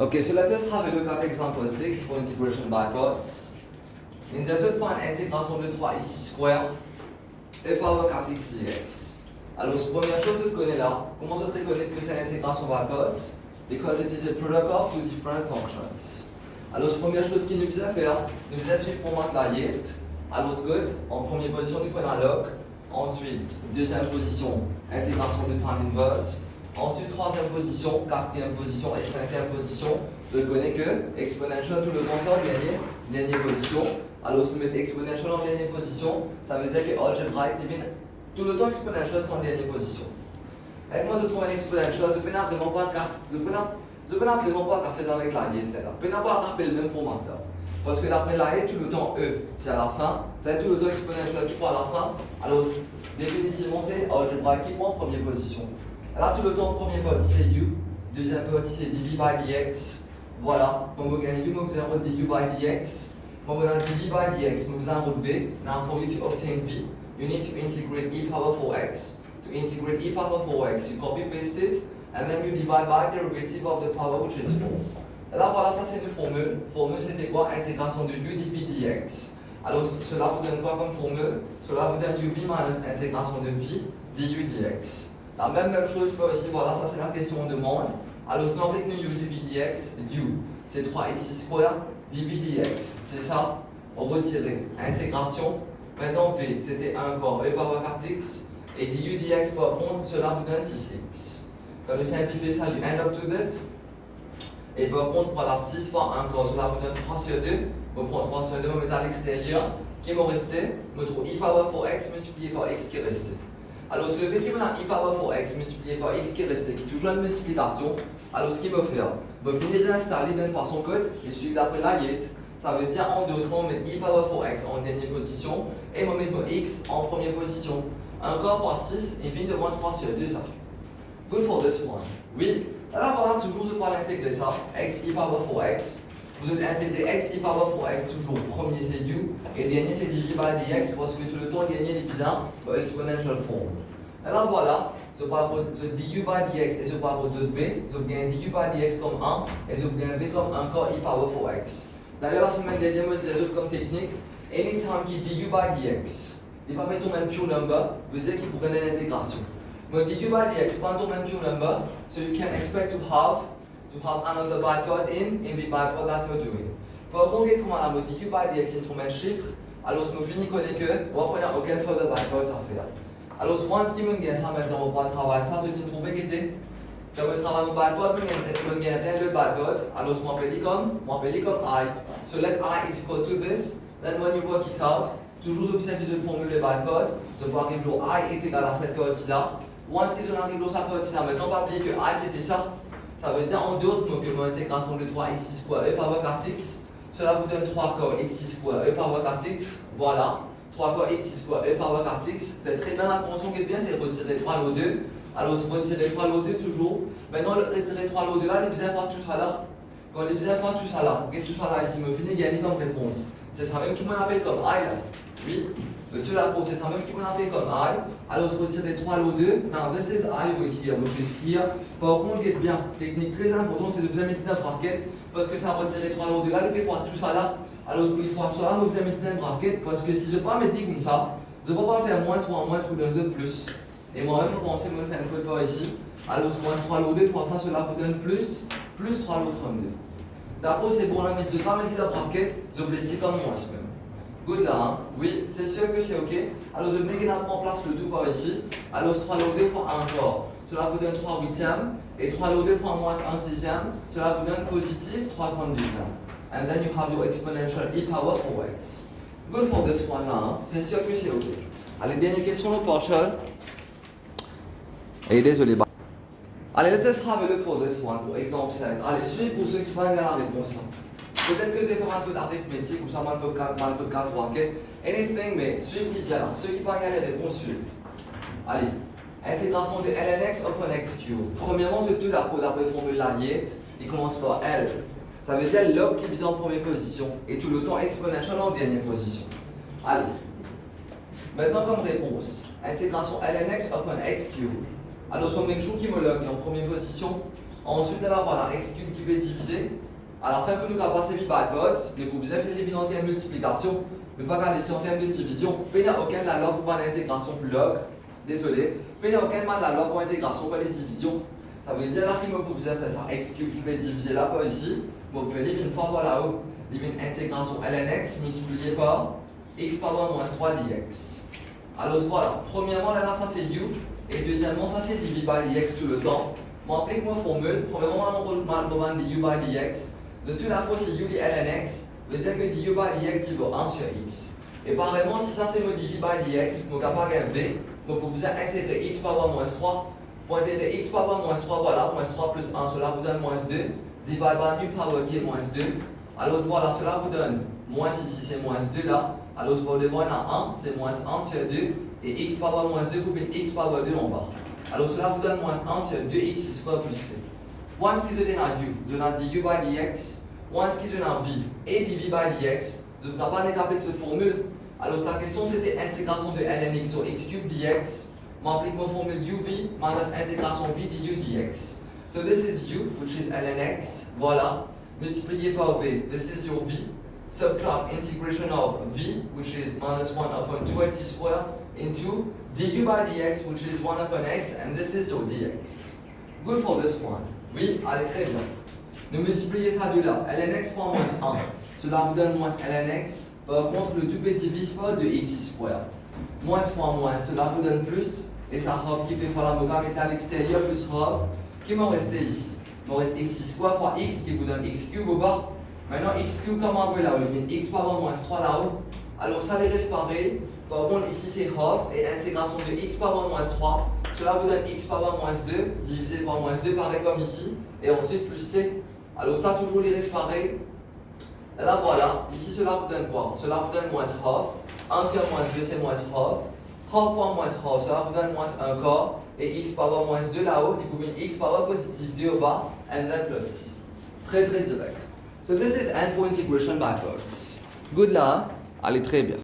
Okay, so let us have a look at example 6 for integration by parts. In the third point, intégration de 3x square e power 4x dx. Alors, première chose que connais là, comment je te reconnais que c'est l'intégration by parts? Because it is a product of two different functions. Alors, première chose qu'il nous vise à faire, nous vise à suivre le format là, yet. Alors, good, en première position, nous prenons log. Ensuite, deuxième position, intégration de tan inverse. Ensuite, troisième position, quatrième position et cinquième position. Je connais que exponential tout le temps c'est en dernière position. Alors, si je mets exponential en dernière position, ça veut dire que algebraic tout le temps exponential c'est en dernière position. Avec moi, je trouve un exponential, je ne peux vraiment pas casser, je peux vraiment pas casser avec la yet là. Je ne peux pas attraper le même format là. Parce que d'après la yet, tout le temps E, c'est à la fin. Ça va être tout le temps exponential tout à la fin. Alors, définitivement, c'est algebraic qui prend en première position. Alors, tout le temps, première partie c'est u, deuxième partie c'est dv by dx. Voilà, on va gagner u, on va gagner du by dx. On va gagner dv by dx, on va gagner v. Now, for you to obtain v, you need to integrate e power 4x. To integrate e power 4x, you copy paste it, and then you divide by the derivative of the power, which is 4. Alors voilà, ça c'est une formule. Formule c'était quoi? Intégration de u dv dx. Alors cela vous donne quoi comme formule? Cela vous donne uv minus intégration de v du dx. La même chose peut aussi, voilà, ça c'est la question on demande. Alors ce qu'on fait que u dv dx, u c'est 3x square dv dx. C'est ça, on retire intégration. Maintenant v c'était 1 corps e power 4x. Et du dx par contre, cela vous donne 6x. Quand vous simplifiez ça, you end up to this. Et par contre, voilà, 6 fois 1 corps, cela vous donne 3 sur 2. Je prends 3 sur 2, je mets à l'extérieur. Qui m'en resté? Je trouve e power 4x multiplié par x qui est resté. Alors, ce que le fait qu'il y a e power 4x multiplié par x qui est resté, qui est toujours une multiplication, alors ce qu'il va faire, je vais finir d'installer d'une façon code, et celui d'après la yet, ça veut dire en d'autres, on met e power 4x en dernière position, et on met mon x en première position. 1 corps fois 6, il finit de moins 3 sur 2, ça. Good for this one. Oui. Alors voilà, toujours je parle d'intégrer ça, x e power 4x. Vous êtes intégré x e power 4x, toujours premier c'est u, et dernier c'est dv by dx, parce que tout le temps gagner les bizarres dans exponential form. Alors voilà, je parle de du by dx et je parle de v, je gagne du by dx comme 1, et je gagne v comme 1 corps e power 4x. D'ailleurs, la semaine dernière, je disais comme technique, anytime qui du by dx, il ne va pas mettre un pure number, veut dire qu'il faut gagner l'intégration. But du by dx, pas un pure number, so you can expect to have another bipart in the bipart that you're doing. Par contre, comment on a du by dx est un chiffre, alors si nous finissons avec que, on va prendre aucun further bipart à faire. Alors, moi, ce qui me gagne ça maintenant, on va travailler ça, c'est une trouver qui était. Quand je travaille mon bipart, je gagne deux biparts, alors je m'appelle comme I. So let I is equal to this, then when you work it out, toujours observer une formule de bipart, je peux arriver au I est égal à cette partie-là. Once qu'ils ont arrivé à cette partie-là, maintenant, on va oublier que I c'était ça. Ça veut dire en d'autres mots que mon intégration de 3x square e power 4x, cela vous donne 3 corps x square e power 4x, voilà. 3 corps x square e power 4x. Faites très bien attention, qui est bien, c'est retirer 3 lot 2. Alors, si vous retirez 3 lot 2 toujours, maintenant, retirer 3 lot 2 là, les bizarres faire tout ça là. Quand les bizarres faire tout ça là, qu'est-ce que tout ça là ici me finit gagner comme réponse? C'est ça même qui m'appelle comme I là. Oui, tu la pose, c'est ça même qui m'appelle comme I. Alors, si vous retirez 3 lot 2, now this is I over here, which is here. Par contre, qui est bien, technique très importante, c'est de bien mettre dans le bracket, parce que ça retire 3 lot 2 là, et puis il faut tout ça là. Alors, pour les fois tout ça là, nous allons mettre dans le bracket, parce que si je ne peux pas mettre comme ça, je ne peux pas faire moins soit moins pour donner de plus. Et moi-même, je pensais que je faire une fois par ici. Alors, moins 3 lot 2, pour ça, cela vous donne plus 3 lot 32. D'abord, c'est bon là, mais si je ne peux pas mettre dans le bracket, je vais laisser comme moins même. Good là, hein? Oui, c'est sûr que c'est ok. Alors, je vais mettre en place le tout par ici. Alors, 3 lot 2 fois 1 corps. Cela vous donne 3 huitièmes. Et 3 lot 2 fois moins 1 sixième. Cela vous donne positif 3 32e. And then you have your exponential e power 4x. Good for this one là, hein? C'est sûr que c'est ok. Allez, dernière question, le partial. Et désolé. Allez, let us have a look for this one, pour exemple 7. Allez, suivez pour ceux qui vont gagner la réponse. Peut-être que c'est faire un peu d'arithmétique ou ça mal fait de casse bracket. Anything, mais suivez bien là. Ceux qui vont gagner les réponses suivent. Allez, intégration de lnx upon x cube. Premièrement, c'est tout d'après formule la yet, il commence par L. Ça veut dire log qui est en première position et tout le temps exponential en dernière position. Allez. Maintenant, comme réponse, intégration lnx upon x cube. Alors, premier jour qui me log en première position, Ensuite, là, voilà, x cube qui peut diviser. À la fin, nous allons passer by parts. Mais pour bien faire en termes de multiplication, ne pas regarder si en termes de division, il n'y a aucun la log pour l'intégration plus log. Désolé. Il n'y a aucun mal la log pour l'intégration pour les divisions. Ça veut dire là qu'il me peut bien faire ça. X cube qui peut diviser là par ici. Vous pouvez une fois par là-haut. Une intégration ln x multiplié par x power moins 3 dx. Alors voilà. Premièrement, là, ça c'est u. Et deuxièmement, ça c'est divisé par dx tout le temps. M'applique ma formule. Premièrement, on va du by dx. De tout là, c'est u ln x. Ça veut dire que du by dx il vaut 1 sur x. Et pareillement, si ça c'est modifié by dx, on va pas v. Donc vous pouvez intégrer x power moins 3. Pour intégrer x power moins 3, voilà, moins 3 plus 1, cela vous donne moins 2. Divide par u power qui est moins 2. Alors voilà, cela vous donne moins ici, c'est moins 2 là. Alors pour le voir, on a 1, c'est moins 1 sur 2. Et x power moins 2 coupe x power 2 en bas. Alors cela vous donne moins 1 sur 2x square plus c. Où est-ce qu'ils ont u? On a du by dx. Où est-ce qu'ils ont v? Et divisé by dx. Je ne vais pas négatif cette formule. Alors la question c'était intégration de ln x sur x cube dx. M'applique ma formule uv minus intégration v du dx. So this is u, which is ln x. Voilà. Multiplié par v, this is your v. Subtract integration of v, which is minus 1 upon 2x squared, into du by dx, which is 1 upon x, and this is your dx. Good for this one. Oui, allez, très bien. Nous multipliez ça de là. ln x fois moins 1. Cela vous donne moins ln x. Par contre, le tout petit divise par 2x squared. Moins fois moins, cela vous donne plus. Et ça half qui peut faire la moga mettre à l'extérieur plus half qui m'en restait ici. Il me reste x square fois x qui vous donne x cube au bas. Maintenant, x cube, comment on peut là-haut? Il met x power moins 3 là-haut. Alors, ça les reste pareil. Par contre, ici c'est half et intégration de x power moins 3. Cela vous donne x power moins 2 divisé par moins 2, pareil comme ici. Et ensuite plus c. Alors, ça toujours les reste pareil. Et là, voilà. Ici, cela vous donne quoi? Cela vous donne moins half. 1 sur moins 2, c'est moins half. Half fois moins half, cela vous donne moins 1 quart. Et x power moins 2 là-haut, il vous met x power positif 2 au bas, and then plus c. Très très direct. So this is n for integration by parts. Good là, allez très bien.